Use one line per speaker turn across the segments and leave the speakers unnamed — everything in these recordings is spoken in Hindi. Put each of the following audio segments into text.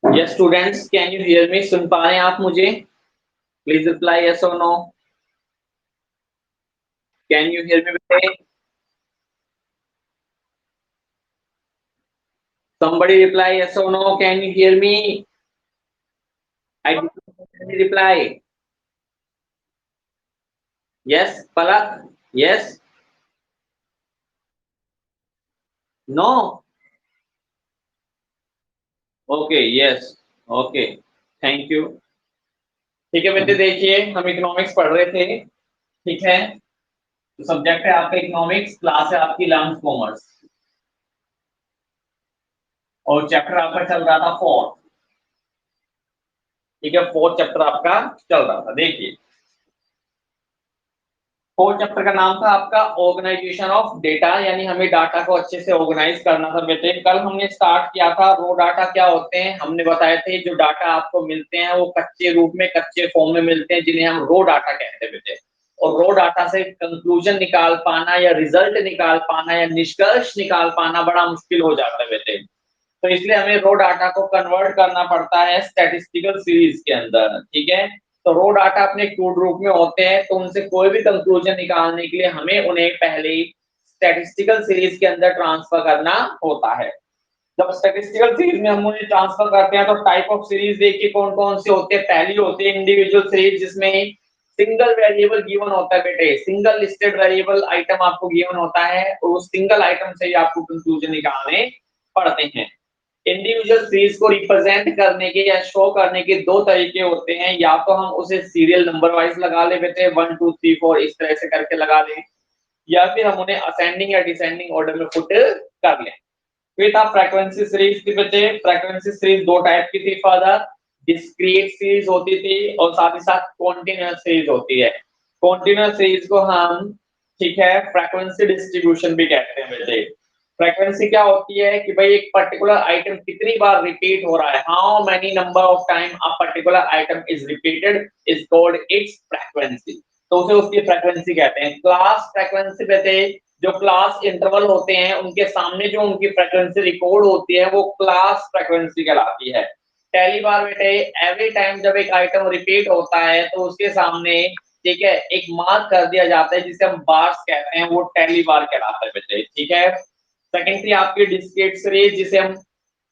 Yes students, can you hear me? सुन पा रहे हैं आप मुझे? प्लीज रिप्लाई यस और no. Can you hear me बेटे? somebody reply yes or no, can you hear me? I did not get any reply. Yes Palak? Yes? No? Okay, yes, okay, thank you. ठीक है बेटे, देखिए हम इकोनॉमिक्स पढ़ रहे थे, ठीक है। तो सब्जेक्ट है आपका इकोनॉमिक्स, क्लास है आपकी 11th कॉमर्स, और चैप्टर आपका चल रहा था फोर्थ, ठीक है। फोर्थ चैप्टर आपका चल रहा था। देखिए फोर्थ चैप्टर का नाम था आपका ऑर्गेनाइजेशन ऑफ डेटा, यानी हमें डाटा को अच्छे से ऑर्गेनाइज करना था बेटे। कल हमने स्टार्ट किया था रो डाटा क्या होते हैं, हमने बताए थे जो डाटा आपको मिलते हैं वो कच्चे रूप में, कच्चे फॉर्म में मिलते हैं, जिन्हें हम रो डाटा कहते हैं बेटे। और रो डाटा से कंक्लूजन निकाल पाना या रिजल्ट निकाल पाना या निष्कर्ष निकाल पाना बड़ा मुश्किल हो जाता है बेटे। तो इसलिए हमें रो डाटा को कन्वर्ट करना पड़ता है स्टैटिस्टिकल सीरीज के अंदर, ठीक है। तो रो डाटा अपने क्रूड रूप में होते हैं, तो उनसे कोई भी कंक्लूजन निकालने के लिए हमें उन्हें पहले ही स्टैटिस्टिकल सीरीज के अंदर ट्रांसफर करना होता है। जब स्टैटिस्टिकल सीरीज में हम उन्हें ट्रांसफर करते हैं तो टाइप ऑफ सीरीज देखिए कौन कौन सी होती है। पहली होती है इंडिविजुअल सीरीज, जिसमें सिंगल वेरिएबल गिवन होता है बेटे, सिंगल लिस्टेड वेरिएबल आइटम आपको गिवन होता है और उस सिंगल आइटम से ही आपको कंक्लूजन निकालने पड़ते हैं। इंडिविजुअल सीरीज को रिप्रेजेंट करने के या शो करने के दो तरीके होते हैं, या तो हम उसे सीरियल नंबर वाइज लगा ले बेटे, 1 2 3 4 इस तरह से करके लगा लें, या फिर हम उन्हें असेंडिंग या डिसेंडिंग ऑर्डर में पुट कर लें। फिर था फ्रीक्वेंसी सीरीज की बेटे। फ्रीक्वेंसी सीरीज दो टाइप की थी फादर, डिस्क्रीट सीरीज होती थी और साथ ही साथ कॉन्टिन्यूअस सीरीज होती है। कॉन्टिन्यूअस सीरीज को हम, ठीक है, फ्रीक्वेंसी डिस्ट्रीब्यूशन भी कहते हैं बेटे। फ्रीक्वेंसी क्या होती है कि भाई एक पर्टिकुलर आइटम कितनी बार रिपीट हो रहा है, how many number of time a particular item is repeated is called its frequency. तो उसे उसकी फ्रीक्वेंसी कहते हैं। क्लास फ्रीक्वेंसी कहते हैं, जो क्लास इंटरवल होते हैं उनके सामने जो उनकी फ्रीक्वेंसी रिकॉर्ड होती है वो क्लास फ्रीक्वेंसी कहलाती है। पहली बार बेटे एवरी टाइम जब एक आइटम रिपीट होता है तो उसके सामने, ठीक है, एक मार्क कर दिया जाता है जिसे हम बार्स कहते हैं, वो टेली बार कहलाता है बेटे, ठीक है। सेकंड थी आपकी डिस्क्रीट सीरीज, जिसे हम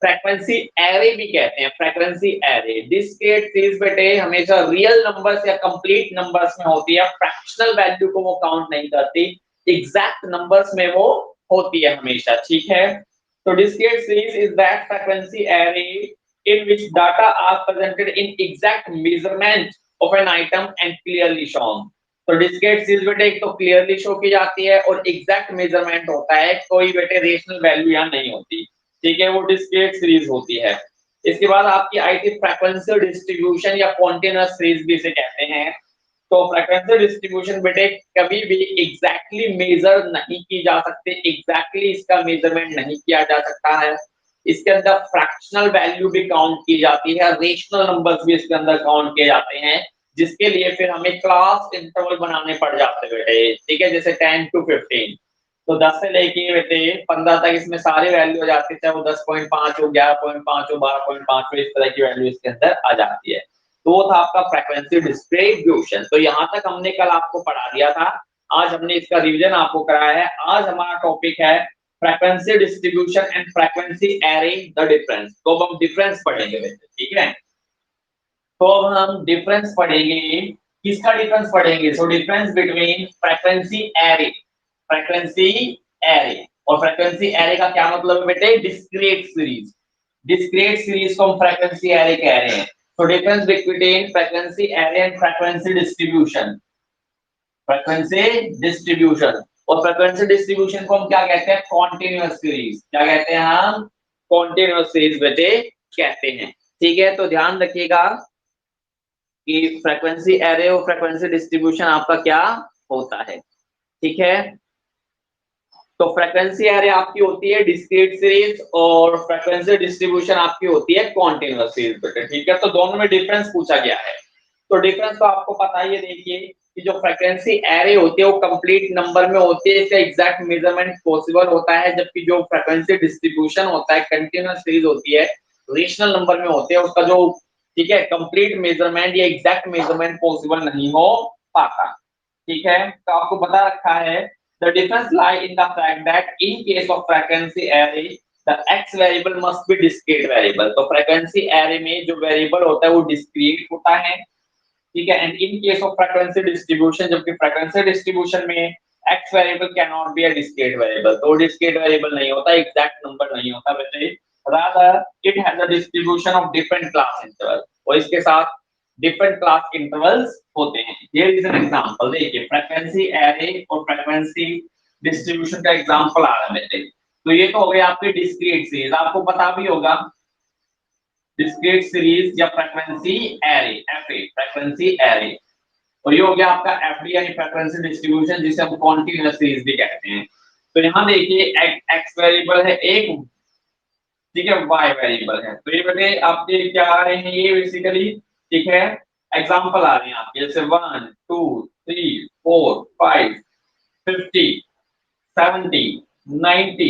फ्रीक्वेंसी एरे भी कहते हैं, फ्रीक्वेंसी एरे। डिस्क्रीट सीरीज बेटे हमेशा रियल नंबर्स या कंप्लीट नंबर्स में होती है, फ्रैक्शनल वैल्यू को वो काउंट नहीं करती, एग्जैक्ट नंबर्स में वो होती है हमेशा, ठीक है। तो discrete series is that frequency array in which data are presented in exact measurement of an item and clearly shown। तो डिस्क्रीट सीरीज बेटे एक तो क्लियरली शो की जाती है और एग्जैक्ट मेजरमेंट होता है, कोई बेटे रेशनल वैल्यू यहाँ नहीं होती, ठीक है, वो डिस्क्रीट सीरीज होती है। इसके बाद आपकी आई थी फ्रीक्वेंसी डिस्ट्रीब्यूशन या कॉन्टिन्यूअस सीरीज भी इसे कहते हैं। तो फ्रीक्वेंसी डिस्ट्रीब्यूशन बेटे कभी भी एग्जैक्टली मेजर नहीं की जा सकती, एग्जैक्टली इसका मेजरमेंट नहीं किया जा सकता है। इसके अंदर फ्रैक्शनल वैल्यू भी काउंट की जाती है, रेशनल नंबर्स भी इसके अंदर काउंट किए जाते हैं, जिसके लिए फिर हमें क्लास इंटरवल बनाने पड़ जाते हैं बेटे, ठीक है, जैसे 10 to 15। तो 10 से लेके बेटे 15 तक इसमें सारी वैल्यू आ जाती है, चाहे वो 10.5 हो, 11.5 हो, 12.5 हो, इस तरह की वैल्यू इसके अंदर आ जाती है। तो वो था आपका फ्रीक्वेंसी डिस्ट्रीब्यूशन। तो यहाँ तक हमने कल आपको पढ़ा दिया था, आज हमने इसका रिवीजन आपको कराया है। आज हमारा टॉपिक है frequency distribution and frequency array, the difference. तो अब हम डिफरेंस पढ़ेंगे बेटे, ठीक है। तो अब हम डिफरेंस पढ़ेंगे, किसका डिफरेंस पढ़ेंगे? So difference between frequency array, frequency array. और फ्रीक्वेंसी एरे का क्या मतलब है बेटे? Discrete series. डिस्क्रीट सीरीज को हम फ्रीक्वेंसी एरे कह रहे हैं। So difference between frequency array and frequency distribution, frequency distribution। और frequency distribution को हम क्या कहते हैं? continuous series। क्या कहते हैं हम? continuous series बेटे कहते हैं, ठीक है। तो ध्यान रखिएगा कि frequency array और frequency distribution आपका क्या होता है, ठीक है। तो फ्रीक्वेंसी एरे आपकी होती है डिस्क्रीट सीरीज और फ्रीक्वेंसी डिस्ट्रीब्यूशन आपकी होती है कॉन्टिन्यूअस सीरीज बेटे, ठीक है। तो दोनों में डिफरेंस पूछा गया है। तो डिफरेंस तो आपको पता ही है, देखिए कि जो फ्रीक्वेंसी एरे होती है वो कंप्लीट नंबर में होती है, इसका एग्जैक्ट मेजरमेंट पॉसिबल होता है, जबकि जो फ्रीक्वेंसी डिस्ट्रीब्यूशन होता है कंटीन्यूअस सीरीज होती है, रेशनल नंबर में होती है, उसका जो ठीक है कंप्लीट मेजरमेंट या एग्जैक्ट मेजरमेंट पॉसिबल नहीं हो पाता। ठीक है, तो आपको बता रखा है the difference lie in the fact that in case of frequency array the x variable must be discrete variable. तो फ्रीक्वेंसी एरे में जो वेरिएबल होता है वो डिस्क्रीट होता है, ठीक है। And in case of frequency distribution, जबकि फ्रीक्वेंसी डिस्ट्रीब्यूशन में x variable can not be a discrete variable, तो डिस्क्रीट वेरिएबल नहीं होता, एग्जैक्ट नंबर नहीं होता वैसे, rather it has a distribution of different class interval, और इसके साथ डिफरेंट क्लास इंटरवल्स होते हैं। हियर इज एन एग्जांपल, देखिए फ्रीक्वेंसी एरे और फ्रीक्वेंसी डिस्ट्रीब्यूशन का एग्जांपल आ रहा है मेरे, तो ये तो हो गया आपकी डिस्क्रीट सीरीज, आपको पता भी होगा डिस्क्रीट सीरीज या frequency array, FA frequency array, और ये हो गया आपका एफडी यानी फ्रीक्वेंसी डिस्ट्रीब्यूशन, जिसे हम कॉन्टिन्यूअस सीरीज भी कहते हैं। तो यहाँ देखिए एक्स वेरिएबल है एक, ठीक है, वाई वेरिएबल है, तो ये बेटे आपके क्या आ रहे हैं ये बेसिकली, ठीक है, एग्जांपल आ रहे हैं आपके, जैसे 1 2 3 4 5 50 70 90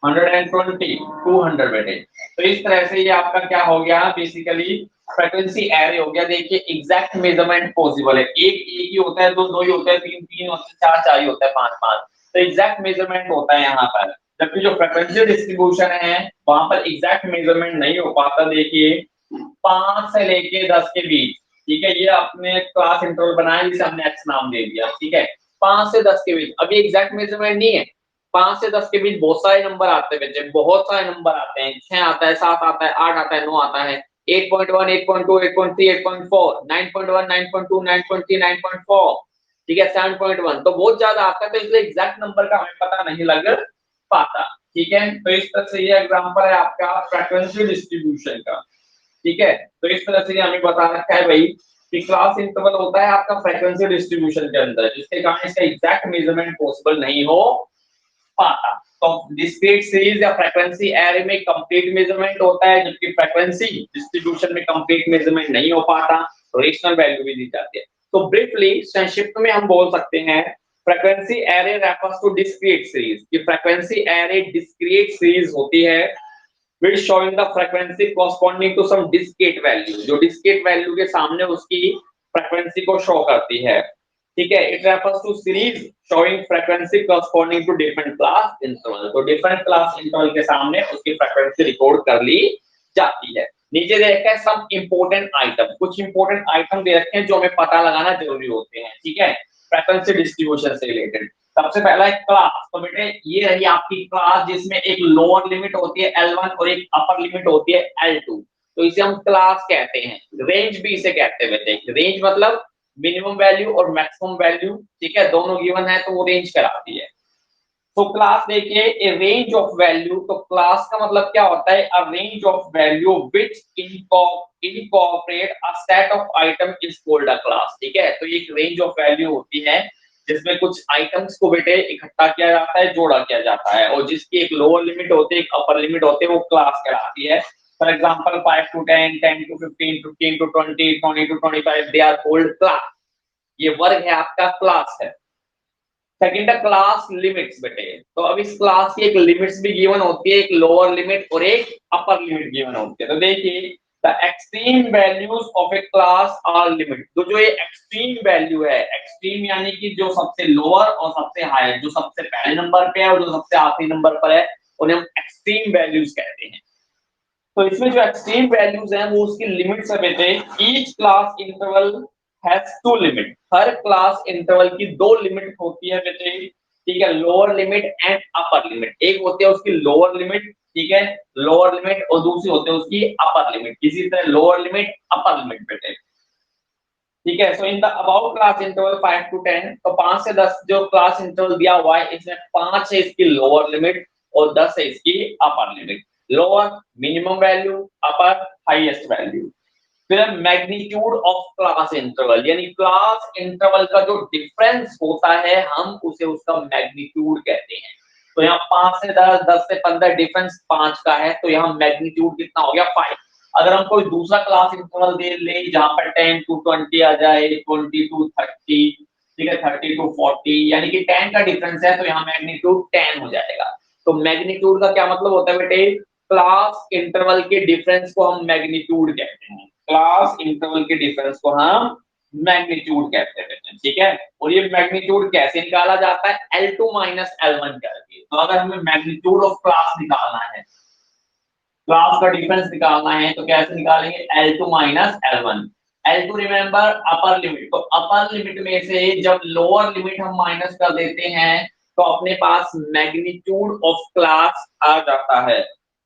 120 200 बेटे। तो इस तरह से ये आपका क्या हो गया बेसिकली फ्रीक्वेंसी एरे हो गया। देखिए एग्जैक्ट मेजरमेंट पॉसिबल है, एक ही होता है, दो दो ही होता है, तीन तीन होता है, चार चार ही होता है, पांच पांच, तो एग्जैक्ट मेजरमेंट होता है यहाँ पर। जबकि जो फ्रीक्वेंसी डिस्ट्रीब्यूशन है वहां पर एग्जैक्ट मेजरमेंट नहीं हो पाता। देखिए 5 से लेके 10 के बीच, ठीक है, ये आपने क्लास इंटरवल बनाया जिसे हमने एक्स नाम दे दिया, ठीक है, 5 से 10 के बीच, अभी एग्जैक्ट मेजरमेंट नहीं है, 5 से 10 के बीच बहुत सारे नंबर आते हैं बच्चे, बहुत सारे नंबर आते हैं, 6 आता है, 7 आता है, 8 आता है, 9 आता है, 8.1 8.2 8.3 8.4 9.1 9.2 9.3 9.4, ठीक है, 7.1, तो बहुत ज्यादा आता है, तो इसलिए एग्जैक्ट नंबर का हमें पता नहीं लग पाता। ठीक है, तो इस तरह से ये एग्जांपल है आपका फ्रीक्वेंसी डिस्ट्रीब्यूशन का। ठीक है, तो इस तरह से हमें बता रखा है भाई कि क्लास इंटरवल होता है आपका फ्रीक्वेंसी डिस्ट्रीब्यूशन के अंदर, जिसके कारण इसका एग्जैक्ट मेजरमेंट पॉसिबल नहीं हो पाता। तो डिस्क्रीट सीरीज या फ्रीक्वेंसी एरे में कंप्लीट मेजरमेंट होता है, जबकि फ्रीक्वेंसी डिस्ट्रीब्यूशन में कंप्लीट मेजरमेंट नहीं हो पाता, रेशनल वैल्यू भी दी जाती है। तो ब्रीफली संक्षिप्त में हम बोल सकते हैं frequency array refers to discrete series, कि फ्रीक्वेंसी एरे डिस्क्रीट सीरीज होती है which showing the frequency corresponding to some discrete value, जो discrete value के सामने उसकी frequency को show करती है। ठीक है, it refers to series showing frequency corresponding to different class interval, तो different class interval के सामने उसकी frequency record कर ली जाती है। नीचे देखते हैं some important item, कुछ important item दे रखे हैं जो हमें पता लगाना जरूरी होते हैं। ठीक है, frequency distribution से related सबसे पहला है क्लास। तो बेटे ये रही आपकी क्लास, जिसमें एक लोअर लिमिट होती है L1 और एक अपर लिमिट होती है L2, तो इसे हम क्लास कहते हैं। रेंज भी इसे कहते हैं बेटे, रेंज मतलब मिनिमम वैल्यू और मैक्सिमम वैल्यू, ठीक है, दोनों गिवन है तो वो रेंज कराती है। तो क्लास देखिए ए रेंज ऑफ वैल्यू, तो क्लास का मतलब क्या होता है, अ range of value which incorporate a set of item is called a class. ठीक है, तो ये एक रेंज ऑफ वैल्यू होती है जिसमें कुछ आइटम्स को बेटे इकट्ठा किया जाता है, जोड़ा किया जाता है, और जिसकी एक लोअर लिमिट होती है, एक अपर लिमिट होती है, वो क्लास कहलाती है। For example 5 to 10 10 to 15 15 to 20 20 to 25 they are called class, ये वर्ग है आपका, क्लास है। सेकंड है क्लास लिमिट्स बेटे, तो अब इस क्लास की एक लिमिट्स भी गिवन होती है, एक लोअर लिमिट और एक अपर लिमिट गिवन होती है। तो देखिए the extreme values of a class are limit, तो जो ये एक्सट्रीम वैल्यू है, एक्सट्रीम यानी कि जो सबसे लोअर और सबसे हाई, जो सबसे पहले नंबर पे है और जो सबसे आखिरी नंबर पर है, उन्हें हम एक्सट्रीम वैल्यूज कहते हैं। तो इसमें जो एक्सट्रीम वैल्यूज हैं वो उसकी लिमिट्स है बेटे। Each class interval has two limit, हर क्लास इंटरवल की दो लिमिट होती है बेटे। ठीक है, lower limit and upper limit, एक होती है उसकी लोअर लिमिट, ठीक है, लोअर लिमिट, और दूसरी होती है उसकी अपर लिमिट, किसी तरह लोअर लिमिट अपर लिमिट बेटे। ठीक है, so in the about class interval 5 to 10, तो 5 से 10 जो क्लास इंटरवल दिया हुआ है, इसमें 5 है इसकी लोअर लिमिट और 10 है इसकी upper limit. Lower minimum value, upper highest value. फिर मैग्नीट्यूड ऑफ क्लास इंटरवल, यानी क्लास इंटरवल का जो डिफरेंस होता है हम उसे उसका मैग्नीट्यूड कहते हैं। तो यहाँ 5 से 10 10 से 15 डिफरेंस 5 का है, तो यहाँ मैग्नीट्यूड कितना हो गया 5। अगर हम कोई दूसरा क्लास इंटरवल दे ले जहां पर 10 to 20 आ जाए, 20 to 30, ठीक है, 30 to 40, यानी कि 10 का डिफरेंस है तो यहाँ मैग्नीट्यूड 10 हो जाएगा। तो मैग्नीट्यूड का क्या मतलब होता है बेटे, क्लास इंटरवल के डिफरेंस को हम मैग्नीट्यूड कहते हैं, क्लास इंटरवल के डिफरेंस को हम मैग्नीट्यूड कहते हैं, ठीक है। और ये मैग्नीट्यूड कैसे निकाला जाता है, L2 माइनस L1 करके। तो अगर हमें मैग्नीट्यूड ऑफ क्लास निकालना है, क्लास का डिफरेंस निकालना है, तो कैसे निकालेंगे, L2 minus L1। L2 remember अपर लिमिट, तो अपर लिमिट में से जब लोअर लिमिट हम माइनस कर देते हैं तो अपने पास मैग्नीट्यूड ऑफ क्लास आ जाता है।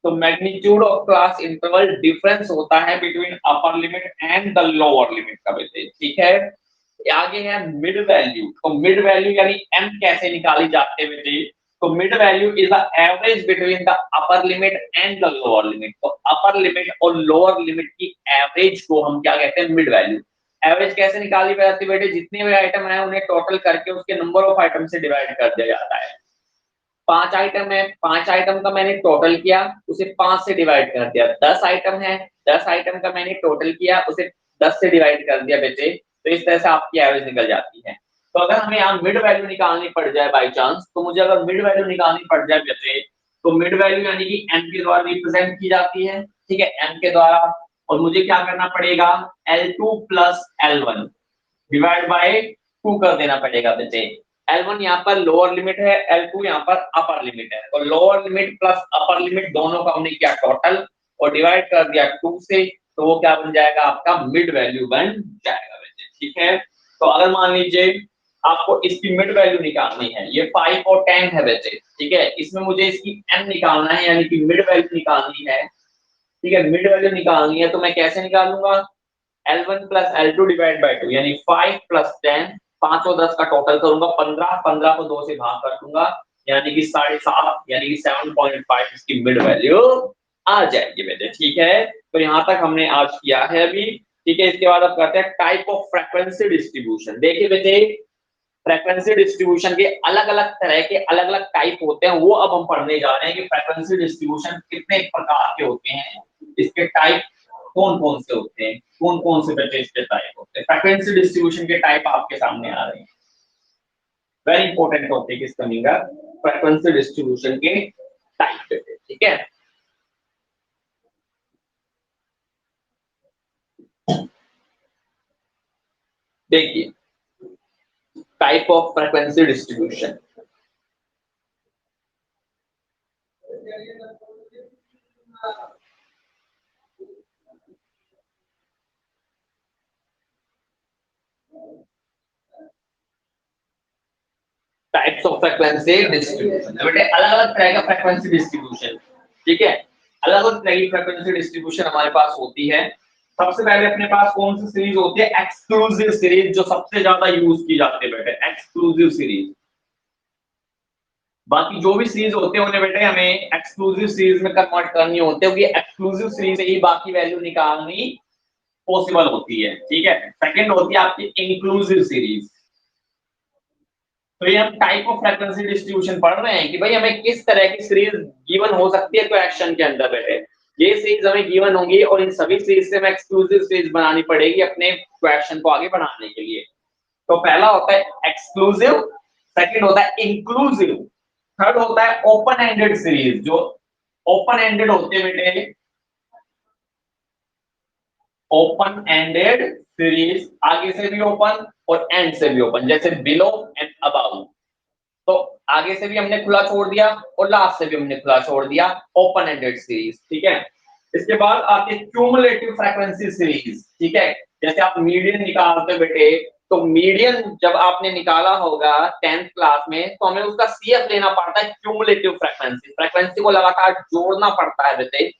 तो magnitude of class interval difference होता है between upper limit and the lower limit का बेटे, ठीक है। आगे है मिड वैल्यू, तो मिड वैल्यू यानी m कैसे निकाली जाती है बेटे, तो mid value is the average between the upper limit and the lower limit. तो अपर लिमिट और लोअर लिमिट की एवरेज को हम क्या कहते हैं, मिड वैल्यू। एवरेज कैसे निकाली जाती है बेटे, जितने भी आइटम है उन्हें टोटल करके उसके नंबर ऑफ आइटम से डिवाइड कर दिया जाता है। 5 आइटम है, 5 आइटम का मैंने टोटल किया, उसे 5 से डिवाइड कर दिया। 10 आइटम है, 10 आइटम का मैंने टोटल किया, उसे 10 से डिवाइड कर दिया बेटे। तो इस तरह से आपकी एवरेज निकल जाती है। तो अगर हमें यहाँ मिड वैल्यू निकालनी पड़ जाए बाई चांस, तो मुझे अगर मिड वैल्यू निकालनी पड़ जाए बेटे, तो मिड वैल्यू यानी कि m के द्वारा रिप्रेजेंट की जाती है, ठीक है, m के द्वारा। और मुझे क्या करना पड़ेगा, L2 plus L1 divide by 2 कर देना पड़ेगा बेटे। L1 यहाँ पर लोअर लिमिट है, L2 यहाँ पर अपर लिमिट है। तो lower limit plus upper limit दोनों का हमने किया टोटल और डिवाइड कर दिया 2 से, तो वो क्या बन जाएगा, आपका मिड वैल्यू बन जाएगा बेटे, ठीक है। तो अगर मान लीजिए आपको इसकी मिड वैल्यू निकालनी है, ये 5 और 10 है बेटे, ठीक है, इसमें मुझे इसकी m निकालना है यानी कि मिड वैल्यू निकालनी है, ठीक है, मिड वैल्यू निकालनी है। तो मैं कैसे निकालूंगा, L1 plus L2 divide by 2 यानी 5 प्लस 10, 5 और 10 का टोटल करूंगा 15, 15 को 2 से भाग कर दूंगा यानी कि 7.5 यानी कि 7.5 इसकी मिड वैल्यू आ जाएगी बेटे, ठीक है। तो यहाँ तक हमने आज किया है अभी, ठीक है। इसके बाद अब करते हैं टाइप ऑफ फ्रीक्वेंसी डिस्ट्रीब्यूशन। देखिए बेटे, फ्रीक्वेंसी डिस्ट्रीब्यूशन के अलग अलग तरह के अलग अलग टाइप होते हैं, वो अब हम पढ़ने जा रहे हैं कि फ्रीक्वेंसी डिस्ट्रीब्यूशन कितने प्रकार के होते हैं, इसके टाइप कौन कौन से होते हैं, कौन कौन से बेटे इसके टाइप होते हैं। फ्रीक्वेंसी डिस्ट्रीब्यूशन के टाइप आपके सामने आ रहे हैं, very important topic is coming up, frequency distribution के टाइप बेटे, ठीक है। देखिए type of frequency distribution, types of frequency distribution बेटे, अलग अलग तरह का फ्रीक्वेंसी डिस्ट्रीब्यूशन, ठीक है, अलग अलग तरह की फ्रीक्वेंसी डिस्ट्रीब्यूशन हमारे पास होती है। सबसे पहले अपने पास कौन सी सीरीज होती है, एक्सक्लूसिव सीरीज, जो सबसे ज्यादा यूज की जाती है बेटे, एक्सक्लूसिव सीरीज। बाकी जो भी सीरीज होते हैं उन्हें बेटे हमें एक्सक्लूसिव सीरीज में कन्वर्ट करनी होती है, क्योंकि एक्सक्लूसिव सीरीज से ही बाकी वैल्यू निकालनी पॉसिबल होती है, ठीक है। सेकंड होती है आपकी इंक्लूसिव सीरीज। तो ये हम टाइप ऑफ फ्रीक्वेंसी डिस्ट्रीब्यूशन पढ़ रहे हैं कि भाई हमें किस तरह की सीरीज गिवन हो सकती है क्वेश्चन के अंदर बेटे। ये सीरीज हमें गिवन होंगी और इन सभी सीरीज से हमें एक्सक्लूसिव सीरीज बनानी पड़ेगी अपने क्वेश्चन को आगे बढ़ाने के लिए। तो पहला होता है एक्सक्लूसिव, सेकंड होता है इंक्लूसिव, थर्ड होता है ओपन एंडेड सीरीज। जो ओपन एंडेड होते हैं बेटे, ओपन एंडेड सीरीज, आगे से भी ओपन और एंड से भी ओपन, जैसे बिलो एंड अबाउ। तो आगे से भी हमने खुला छोड़ दिया और लास्ट से भी हमने खुला छोड़ दिया, ओपन एंडेड सीरीज, ठीक है। इसके बाद आती है क्यूमुलेटिव फ्रीक्वेंसी सीरीज, ठीक है। जैसे आप मीडियन निकालते हो बेटे, तो मीडियन जब आपने निकाला होगा 10th क्लास में, तो हमें उसका सीएफ लेना पड़ता है, क्यूमुलेटिव फ्रीक्वेंसी, फ्रीक्वेंसी को लगातार जोड़ना पड़ता है बेटे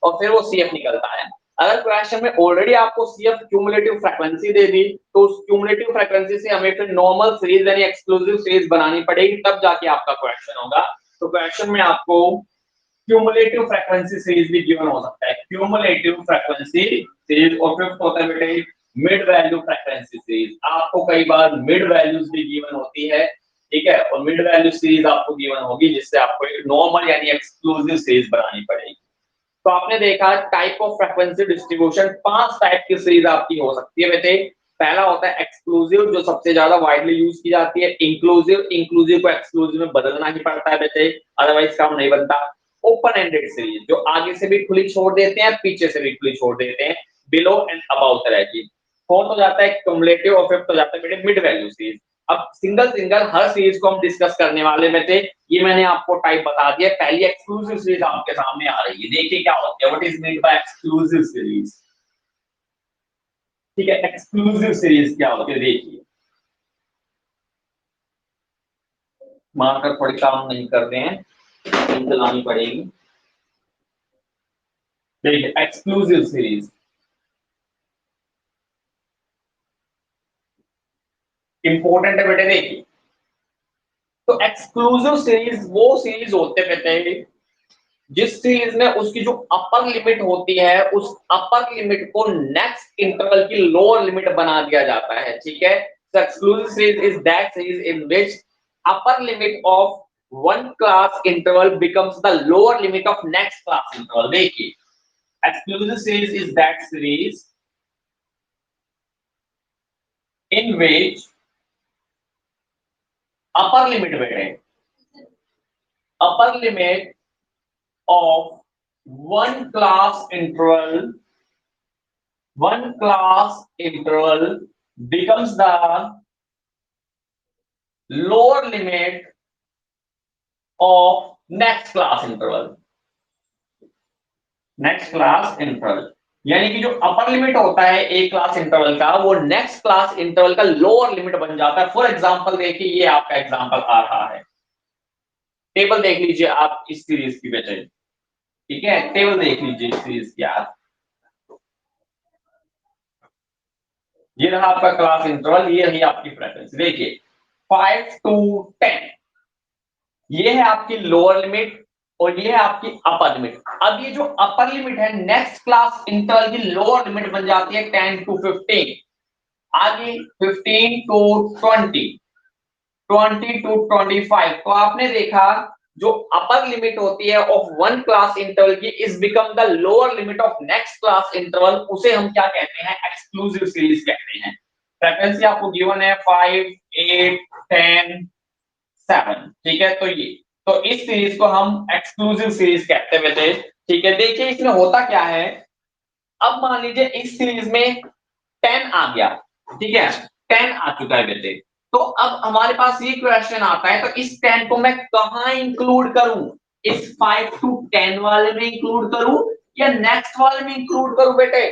और फिर वो सीएफ निकलता है। अगर क्वेश्चन में ऑलरेडी आपको सीएफ क्यूमुलेटिव फ्रीक्वेंसी दे दी, तो उस क्यूमुलेटिव फ्रीक्वेंसी से हमें फिर नॉर्मल सीरीज यानी एक्सक्लूसिव सीरीज बनानी पड़ेगी, तब जाके आपका क्वेश्चन होगा। तो क्वेश्चन में आपको क्यूमुलेटिव फ्रीक्वेंसी सीरीज भी गिवन हो सकता है, क्यूमुलेटिव फ्रीक्वेंसी सीरीज। और फिफ्थ होता है बेटे मिड वैल्यू फ्रीक्वेंसी सीरीज। आपको कई बार मिड वैल्यूज भी गिवन होती है, ठीक है, और मिड वैल्यू सीरीज आपको गिवन होगी जिससे आपको एक नॉर्मल यानी एक्सक्लूसिव सीरीज बनानी पड़ेगी। तो आपने देखा type of frequency distribution, 5 type की सीरीज आपकी हो सकती है बेटे। पहला होता है एक्सक्लूसिव, जो सबसे ज्यादा वाइडली यूज की जाती है। इंक्लूसिव, इंक्लूसिव को एक्सक्लूसिव में बदलना ही पड़ता है बेटे, अदरवाइज काम नहीं बनता। ओपन एंडेड सीरीज, जो आगे से भी खुली छोड़ देते हैं, पीछे से भी खुली छोड़ देते हैं, बिलो एंड अबाउ तरह की। फोर्थ हो जाता है क्युमुलेटिव, और फिफ्थ हो जाता है बेटे मिड वैल्यू सीरीज। अब सिंगल सिंगल हर सीरीज को हम डिस्कस करने वाले में थे। ये मैंने आपको टाइप बता दिया। पहली एक्सक्लूसिव सीरीज आपके सामने आ रही है, देखिए क्या होती है, what is mean by exclusive series. ठीक है, एक्सक्लूसिव सीरीज क्या होती है देखिए। मार्कर थोड़ी काम नहीं करते हैं, चलानी पड़ेगी। देखिए एक्सक्लूसिव सीरीज इंपॉर्टेंट है बेटे। देखिए, तो एक्सक्लूसिव सीरीज वो सीरीज होते हैं जिस सीरीज में उसकी जो अपर लिमिट होती है, उस अपर लिमिट को नेक्स्ट इंटरवल की लोअर लिमिट बना दिया जाता है। ठीक है, so exclusive series is that series in which upper limit of one class interval becomes the lower limit of next class interval। देखिए, exclusive series is that series in which upper limit बेटे, upper limit of one class interval, one class interval becomes the lower limit of next class interval। Next class interval यानी कि जो अपर लिमिट होता है एक क्लास इंटरवल का, वो नेक्स्ट क्लास इंटरवल का लोअर लिमिट बन जाता है। फॉर एग्जांपल देखिए, ये आपका एग्जांपल आ रहा है, टेबल देख लीजिए आप इस सीरीज की वजह। ठीक है, टेबल देख लीजिए इस सीरीज की आप। ये रहा आपका क्लास इंटरवल, ये रही आपकी फ्रीक्वेंसी। देखिए 5 to 10, ये है आपकी लोअर लिमिट और ये है आपकी अपर लिमिट। अब ये जो अपर लिमिट है, नेक्स्ट क्लास इंटरवल की लोअर लिमिट बन जाती है 10 to 15। आगे 15 to 20, 20 to 25। तो आपने देखा जो अपर लिमिट होती है ऑफ वन क्लास इंटरवल की is become the lower limit of next class interval, उसे हम क्या कहते हैं, एक्सक्लूसिव सीरीज कहते हैं। फ्रीक्वेंसी आपको गिवन है 5, 8, 10, 7। ठीक है, तो इस सीरीज को हम एक्सक्लूसिव सीरीज कहते हुए थे। ठीक है, देखिए इसमें होता क्या है। अब मान लीजिए इस सीरीज में 10 आ गया। ठीक है, 10 आ चुका है बेटे। तो अब हमारे पास ये क्वेश्चन आता है, तो इस 10 को मैं कहां इंक्लूड करूं, इस 5 to 10 वाले में इंक्लूड करूं या नेक्स्ट वाले में इंक्लूड करूं बेटे।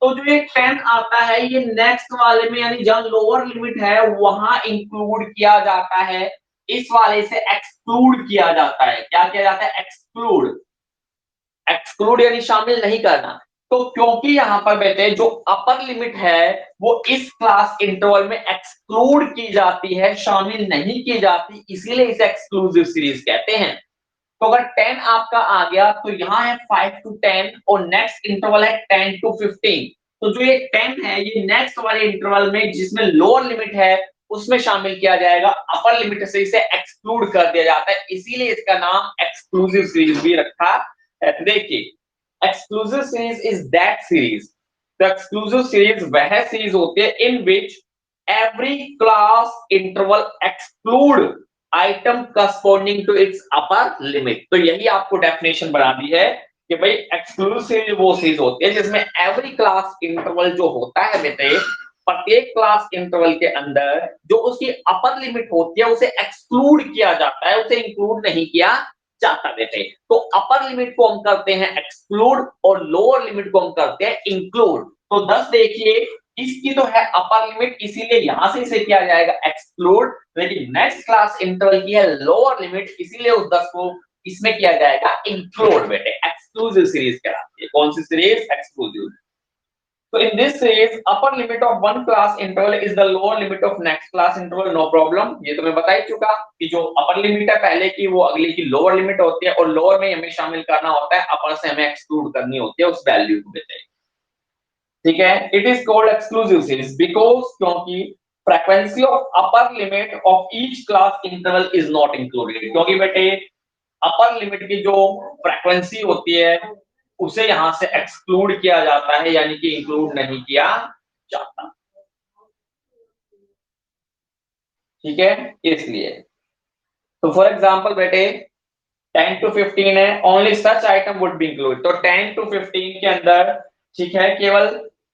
तो जो ये 10 आता है, ये नेक्स्ट वाले में यानी जहां लोअर लिमिट है वहां इंक्लूड किया जाता है, इस वाले से एक्सक्लूड किया जाता है। क्या किया जाता है, एक्सक्लूड। एक्सक्लूड यानी शामिल नहीं करना। तो क्योंकि यहां पर बेटे जो अपर लिमिट है वो इस क्लास इंटरवल में एक्सक्लूड की जाती है, शामिल नहीं की जाती, इसीलिए इसे एक्सक्लूसिव सीरीज कहते हैं। तो अगर 10 आपका आ गया तो यहां है 5 to 10 और नेक्स्ट इंटरवल है 10 to 15। तो जो ये 10 है ये नेक्स्ट वाले इंटरवल में जिसमें लोअर लिमिट है उसमें शामिल किया जाएगा, अपर लिमिट से इसे एक्सक्लूड कर दिया जाता है, इसीलिए इसका नाम एक्सक्लूसिव सीरीज भी रखा है। देखिए exclusive series is that series, तो एक्सक्लूसिव सीरीज वह सीरीज होती है in which every class interval exclude item corresponding to its upper limit. तो यही आपको डेफिनेशन बना दी है कि भाई एक्सक्लूसिव वो सीरीज होती है जिसमें एवरी क्लास इंटरवल जो होता है बेटे, प्रत्येक क्लास इंटरवल के अंदर जो उसकी अपर लिमिट होती है उसे एक्सक्लूड किया जाता है, उसे इंक्लूड नहीं किया जाता बेटे। तो अपर लिमिट को हम करते हैं एक्सक्लूड और लोअर लिमिट को हम करते हैं इंक्लूड। तो 10 देखिए इसकी तो है अपर लिमिट, इसीलिए यहां से इसे किया जाएगा एक्सक्लूड, लेकिन नेक्स्ट क्लास इंटरवल की है लोअर लिमिट, इसीलिए उस 10 को इसमें किया जाएगा इंक्लूड बेटे। एक्सक्लूसिव सीरीज कहलाती है। कौन सी series, exclusive. So in this series, upper limit of one class interval is the lower limit of next class interval, no problem। ये तो मैं बता ही चुका कि जो अपर लिमिट है पहले की वो अगले की लोअर लिमिट होती है, और लोअर में हमें शामिल करना होता है, अपर से हमें एक्सक्लूड करनी होती है उस वैल्यू को बेटे। ठीक है, it is called exclusive series because क्योंकि frequency of upper limit of each class interval is not included. क्योंकि बेटे अपर लिमिट की जो फ्रीक्वेंसी होती है उसे यहां से एक्सक्लूड किया जाता है, यानी कि इंक्लूड नहीं किया जाता। ठीक है, इसलिए तो फॉर एग्जांपल बेटे 10 to 15 है, only such item would be include. तो 10 to 15 के अंदर ठीक है केवल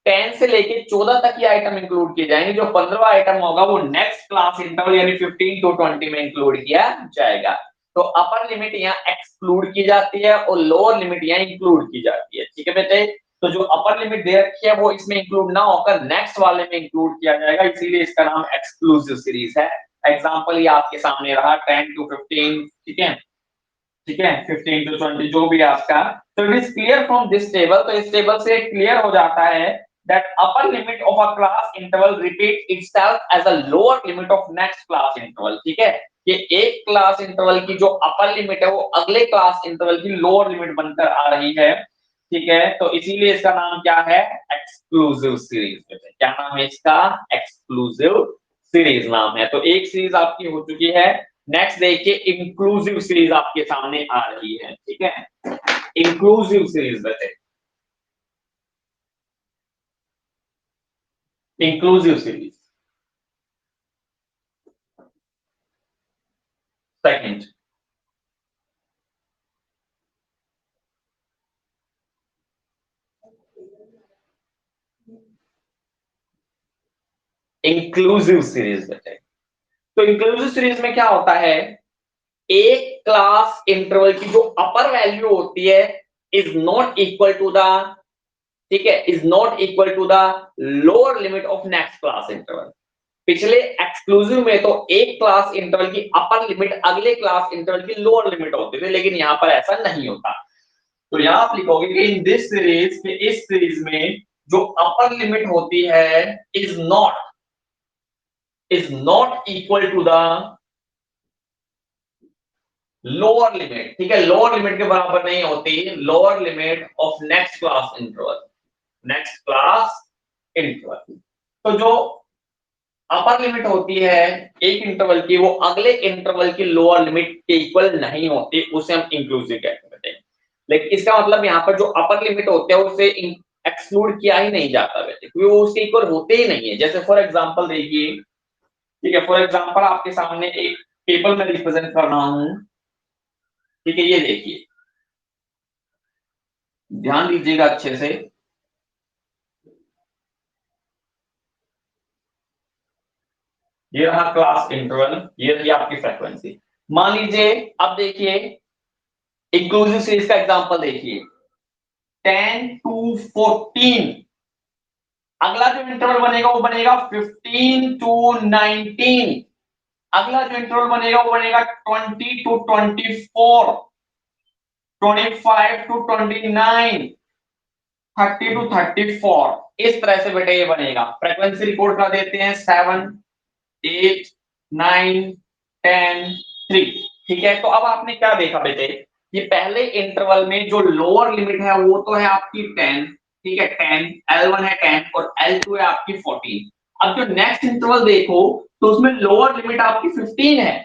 10 से लेके 14 तक की आइटम इंक्लूड की जाएंगे। जो 15वां आइटम होगा वो नेक्स्ट क्लास इंटरवल यानी 15 to 20 में इंक्लूड किया जाएगा। तो अपर लिमिट यहाँ एक्सक्लूड की जाती है और लोअर लिमिट यहाँ इंक्लूड की जाती है। ठीक है बेटे, तो जो अपर लिमिट दे रखी है वो इसमें इंक्लूड ना होकर नेक्स्ट वाले में इंक्लूड किया जाएगा, इसीलिए इसका नाम एक्सक्लूसिव सीरीज है। एग्जांपल ये आपके सामने रहा 10 to 15, ठीक है, ठीक है 15 to 20 जो भी आपका। तो it is clear from this table, तो इस टेबल से क्लियर हो जाता है that upper limit of a class interval repeat itself as a lower limit of next class interval. ठीक है, कि एक क्लास इंटरवल की जो अपर लिमिट है वो अगले क्लास इंटरवल की लोअर लिमिट बनकर आ रही है। ठीक है, तो इसीलिए इसका नाम क्या है, एक्सक्लूसिव सीरीज। क्या नाम है इसका, एक्सक्लूसिव सीरीज नाम है। तो एक सीरीज आपकी हो चुकी है। नेक्स्ट देखिए इंक्लूसिव सीरीज आपके सामने आ रही है। ठीक है, इंक्लूसिव सीरीज बचे, inclusive series second. Inclusive series बचे, तो इंक्लूसिव सीरीज में क्या होता है, एक क्लास इंटरवल की जो अपर वैल्यू होती है is not equal to the, ठीक है, is not equal to the lower limit of next class interval. पिछले एक्सक्लूसिव में तो एक क्लास इंटरवल की अपर लिमिट अगले क्लास इंटरवल की लोअर लिमिट होती थी, लेकिन यहां पर ऐसा नहीं होता। तो यहां आप लिखोगे कि इन दिस सीरीज, इस सीरीज में जो अपर लिमिट होती है is not equal to the lower limit. ठीक है, लोअर लिमिट के बराबर नहीं होती lower limit of next class interval, next class interval. तो जो अपर लिमिट होती है एक इंटरवल की वो अगले इंटरवल की लोअर लिमिट के इक्वल नहीं होती, उसे हम इंक्लूसिव कहते हैं। लेकिन इसका मतलब यहाँ पर जो अपर लिमिट होते हैं उसे एक्सक्लूड किया ही नहीं जाता वैसे, क्योंकि वो उसके इक्वल होते ही नहीं है। जैसे फॉर एग्जांपल देखिए, ठीक है, फॉर एग्जांपल आपके सामने एक टेबल में रिप्रेजेंट कर रहा हूं। ठीक है, ये देखिए, ध्यान दीजिएगा अच्छे से। ये रहा क्लास इंटरवल, ये रही आपकी फ्रीक्वेंसी। मान लीजिए अब देखिए इंक्लूसिव सीरीज का एग्जांपल देखिए 10 to 14। अगला जो इंटरवल बनेगा वो बनेगा 15 to 19। अगला जो इंटरवल बनेगा वो बनेगा 20 to 24, 25 to 29, 30 to 34। इस तरह से बेटे ये बनेगा। फ्रीक्वेंसी रिकॉर्ड कर देते हैं 7, 8, 9, 10, 3। ठीक है, तो अब आपने क्या देखा बेटे, ये पहले इंटरवल में जो लोअर लिमिट है वो तो है आपकी 10। ठीक है, 10 L1 है 10 और L2 है आपकी 14। अब जो नेक्स्ट इंटरवल देखो तो उसमें लोअर लिमिट आपकी 15 है,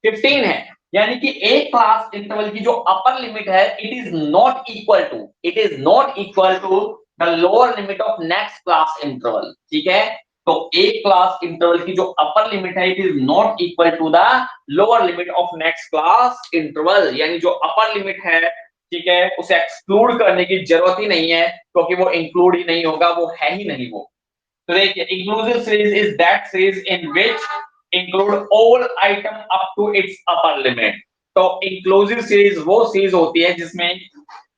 15 है। यानी कि एक क्लास इंटरवल की जो अपर लिमिट है it is not equal to the lower limit of next class interval. ठीक है, तो एक क्लास इंटरवल की जो अपर लिमिट है it is not equal to the lower limit of next class interval, यानी जो अपर लिमिट है, ठीक है, उसे एक्सक्लूड करने की जरूरत ही नहीं है, क्योंकि वो इंक्लूड ही नहीं होगा, वो है ही नहीं वो। तो देखिए inclusive series is that series in which include all item up to its upper limit. तो इंक्लूसिव सीरीज वो सीरीज होती है जिसमें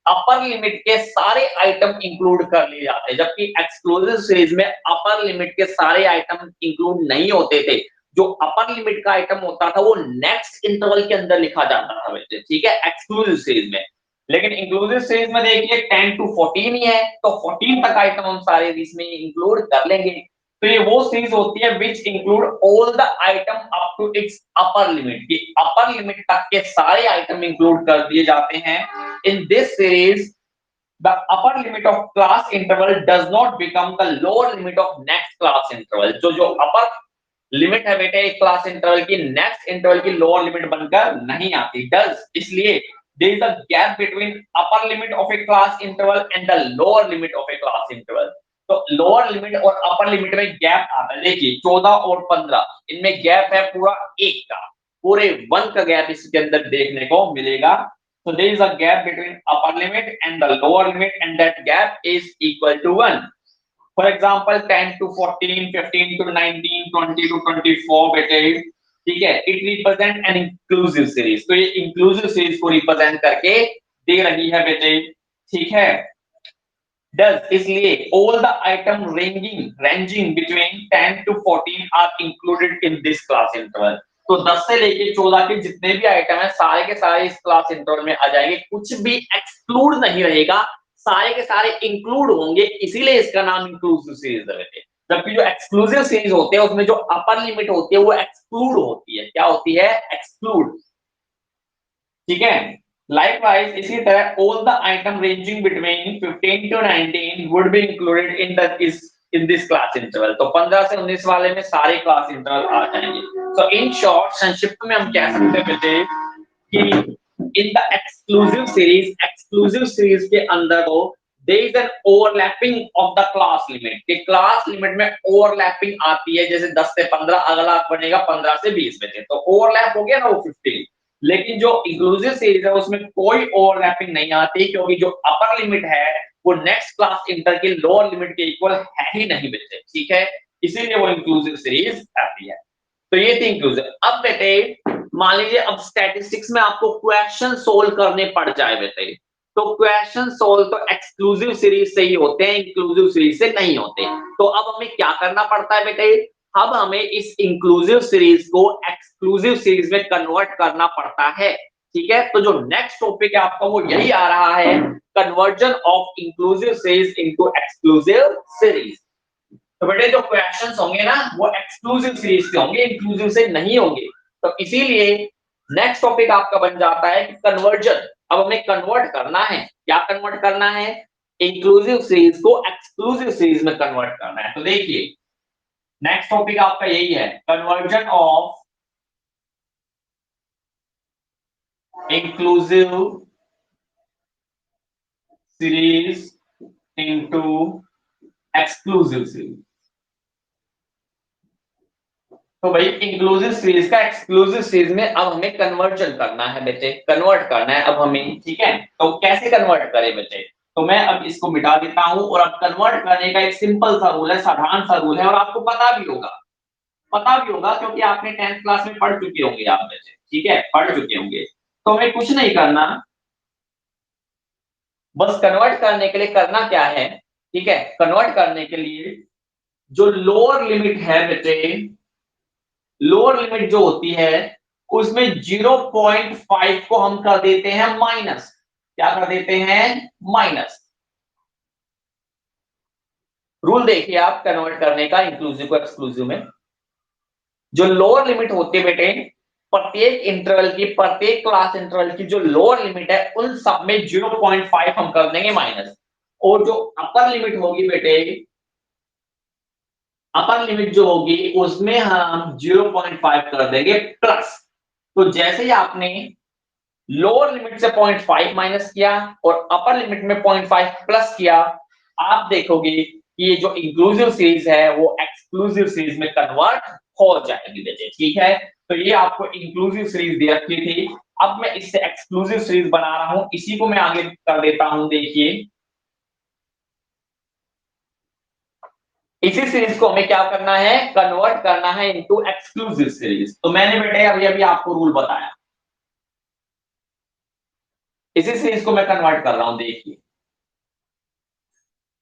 अपर लिमिट के सारे आइटम इंक्लूड कर लिए जाते हैं, जबकि एक्सक्लूसिव सीरीज में अपर लिमिट के सारे आइटम इंक्लूड नहीं होते थे। जो अपर लिमिट का आइटम होता था वो नेक्स्ट इंटरवल के अंदर लिखा जाता था वैसे। ठीक है, एक्सक्लूसिव सीरीज में। लेकिन इंक्लूसिव सीरीज में देखिए 10 to 14 ही है, तो 14 तक आइटम हम सारे इसमें इंक्लूड कर लेंगे। तो ये वो सीरीज होती है which include all the item up to its upper limit, की अपर लिमिट तक के सारे आइटम इंक्लूड कर दिए जाते हैं। इन this series the upper limit of class interval does not become the lower limit of next class interval। जो अपर लिमिट है बेटे एक क्लास इंटरवल की नेक्स्ट इंटरवल की लोअर लिमिट बनकर नहीं आती। डज, इसलिए there is a gap between upper limit of a class interval and the lower limit of a class interval. तो लोअर लिमिट और अपर लिमिट में गैप आता है, देखिए 14 और 15 इनमें गैप है पूरा 1 का, पूरे 1 का गैप इसके अंदर देखने को मिलेगा. So there is a gap between upper limit and the lower limit, and that gap is equal to 1. For example, 10 to 14, 15 to 19, 20 to 24 बेटे, ठीक है, it represent an inclusive series. तो ये इंक्लूसिव सीरीज को रिप्रेजेंट करके दे रही है बेटे, ठीक है. Does इसलिए all the item ranging between 10 to 14 are included in this class interval. तो 10 से लेके 14 के जितने भी आइटम है सारे के सारे इस क्लास इंटरवल में आ जाएंगे, कुछ भी एक्सक्लूड नहीं रहेगा, सारे के सारे इंक्लूड होंगे, इसीलिए इसका नाम इंक्लूसिव सीरीज है. जबकि जो एक्सक्लूसिव सीरीज होते हैं उसमें जो अपर लिमिट होती है वो एक्सक्लूड होती है. क्या होती है? एक्सक्लूड. ठीक है. Likewise, इसी तरह all the item ranging between 15 to 19 would be included in this class interval. तो 15 से 19 वाले में सारे क्लास इंटरवल आ जाएंगे. So in short, संक्षिप्त में हम कह सकते हैं कि in the exclusive series के अंदर को there is an overlapping of the class limit. कि class limit में overlapping आती है, जैसे 10 से 15 अगला बनेगा 15 से 20 में, तो overlap हो गया ना वो 15. लेकिन जो इंक्लूसिव सीरीज है उसमें कोई ओवरलैपिंग नहीं आती, क्योंकि जो अपर लिमिट है वो नेक्स्ट क्लास इंटर के लोअर लिमिट के इक्वल है ही नहीं बेटे. ठीक है, इसीलिए वो इंक्लूसिव सीरीज आती है. तो ये थी इंक्लूसिव. अब बेटे मान लीजिए अब स्टैटिस्टिक्स में आपको क्वेश्चन सोल्व करने पड़ जाए बेटे, तो क्वेश्चन सोल्व तो एक्सक्लूसिव सीरीज से ही होते हैं, इंक्लूसिव सीरीज से नहीं होते. तो अब हमें क्या करना पड़ता है बेटे, अब हमें इस इंक्लूसिव सीरीज को एक्सक्लूसिव सीरीज में कन्वर्ट करना पड़ता है. ठीक है, तो जो नेक्स्ट टॉपिक है आपका वो यही आ रहा है, conversion of inclusive series into exclusive series. तो बेटे जो क्वेश्चंस होंगे ना वो एक्सक्लूसिव सीरीज के होंगे, इंक्लूसिव से नहीं होंगे. तो इसीलिए नेक्स्ट टॉपिक आपका बन जाता है कन्वर्जन. अब हमें कन्वर्ट करना है, क्या कन्वर्ट करना है? इंक्लूसिव सीरीज को एक्सक्लूसिव सीरीज में कन्वर्ट करना है. तो देखिए नेक्स्ट टॉपिक आपका यही है, conversion of inclusive series into exclusive series. तो भाई इंक्लूसिव सीरीज का एक्सक्लूसिव सीरीज में अब हमें कन्वर्जन करना है बेटे, कन्वर्ट करना है अब हमें. ठीक है, तो कैसे कन्वर्ट करें बेटे? तो मैं अब इसको मिटा देता हूं, और अब कन्वर्ट करने का एक सिंपल सा रूल है, साधारण सा रूल है, और आपको पता भी होगा क्योंकि आपने 10th क्लास में पढ़ चुके होंगे आप बेटे. ठीक है, पढ़ चुके होंगे. तो हमें कुछ नहीं करना, बस कन्वर्ट करने के लिए करना क्या है. ठीक है, कन्वर्ट करने के लिए जो लोअर लिमिट है बेटे, लोअर लिमिट जो होती है उसमें 0.5 को हम कर देते हैं माइनस. क्या कर देते हैं? माइनस. रूल देखिए आप कन्वर्ट करने का इंक्लूसिव को एक्सक्लूसिव में. जो लोअर लिमिट होती है बेटे, प्रत्येक इंटरवल की, प्रत्येक क्लास इंटरवल की जो लोअर लिमिट है उन सब में 0.5 हम कर देंगे माइनस. और जो अपर लिमिट होगी बेटे, अपर लिमिट जो होगी उसमें हम 0.5 कर देंगे प्लस. तो जैसे ही आपने लोअर लिमिट से 0.5 माइनस किया और अपर लिमिट में 0.5 प्लस किया, आप देखोगे कि ये जो इंक्लूसिव सीरीज है वो एक्सक्लूसिव सीरीज में कन्वर्ट हो जाएगी बेटे. ठीक है, तो ये आपको इंक्लूसिव सीरीज दे रखी थी. अब मैं इससे एक्सक्लूसिव सीरीज बना रहा हूं, इसी को मैं आगे कर देता हूं. देखिए इसी सीरीज को हमें क्या करना है, कन्वर्ट करना है इनटू एक्सक्लूसिव सीरीज. तो मैंने बेटे अभी अभी आपको रूल बताया, इसी सीरीज को मैं कन्वर्ट कर रहा हूं. देखिए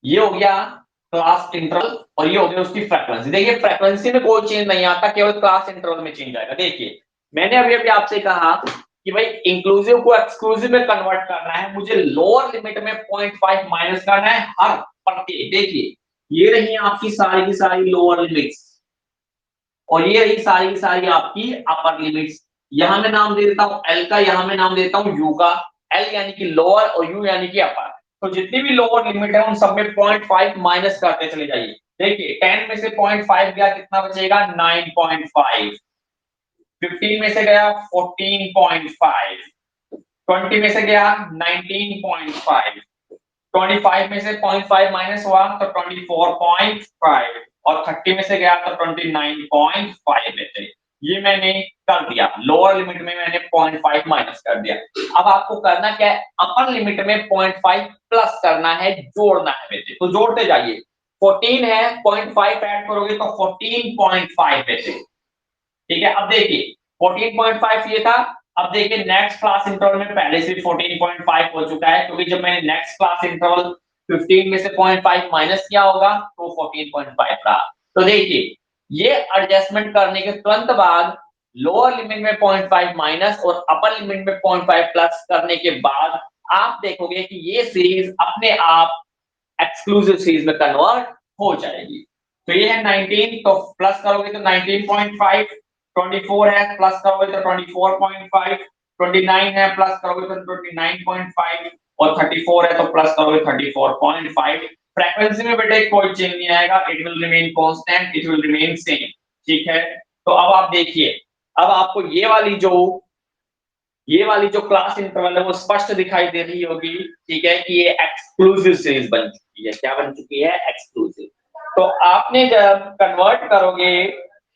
ये हो गया क्लास इंटरवल और ये हो गया उसकी फ्रीक्वेंसी. देखिए फ्रीक्वेंसी में कोई चेंज नहीं आता, केवल क्लास इंटरवल में चेंज आएगा. देखिए मैंने अभी अभी आपसे कहा कि भाई इंक्लूसिव को एक्सक्लूसिव में कन्वर्ट करना है, मुझे लोअर लिमिट में 0.5 माइनस करना है हर प्रत्येक. देखिए ये रही आपकी सारी की सारी लोअर लिमिट्स और ये रही सारी की सारी आपकी अपर लिमिट्स. यहां मैं नाम दे देता हूं एल का, यहां मैं नाम देता हूं यू का. एल यानी कि लोअर और यू यानी कि अपर. तो जितनी भी लोअर लिमिट है उन सब में 0.5 माइनस करते चले जाइए. देखिए 10 में से 0.5 गया, कितना बचेगा? 9.5. 15 में से गया 14.5. 20 में से गया 19.5, 25 में से 0.5 माइनस हुआ तो 24.5, और 30 में से गया तो 29.5 लेते। ये मैंने कर दिया, लोअर लिमिट में मैंने 0.5 माइनस कर दिया। अब आपको करना क्या है, अपर लिमिट में 0.5 प्लस करना है, जोड़ना है बेटे, तो जोड़ते जाइए। 14 है, 0.5 ऐड करोगे तो 14.5 बेटे। ठीक है, अब देखिए 14.5 ये था। अब देखिए नेक्स्ट क्लास इंटरवल में पहले से 14.5 हो चुका है, क्योंकि जब मैंने नेक्स्ट क्लास इंटरवल 15 में से 0.5 माइनस किया होगा तो 14.5 रहा। तो देखिए ये एडजस्टमेंट करने के तुरंत बाद लोअर लिमिट में 0.5 माइनस और अपर लिमिट में 0.5 प्लस करने के बाद आप देखोगे कि ये सीरीज अपने आप एक्सक्लूसिव सीरीज में कन्वर्ट हो जाएगी। तो ये है 19, तो प्लस करोगे तो 19.5, 24 है प्लस करोगे तो 24.5, 29 है प्लस करोगे तो 29.5, और 34 है तो प्लस करोगे 34.5। फ्रीक्वेंसी में बेटे कोई चेंज नहीं आएगा, it will remain constant, it will remain same. ठीक है, तो अब आप देखिए, अब आपको ये वाली जो क्लास इंटरवल है वो स्पष्ट दिखाई दे रही होगी। ठीक है, कि ये एक्सक्लूसिव सीरीज बन चुकी है। क्या बन चुकी है? एक्सक्लूसिव। तो आपने जब कन्वर्ट करोगे,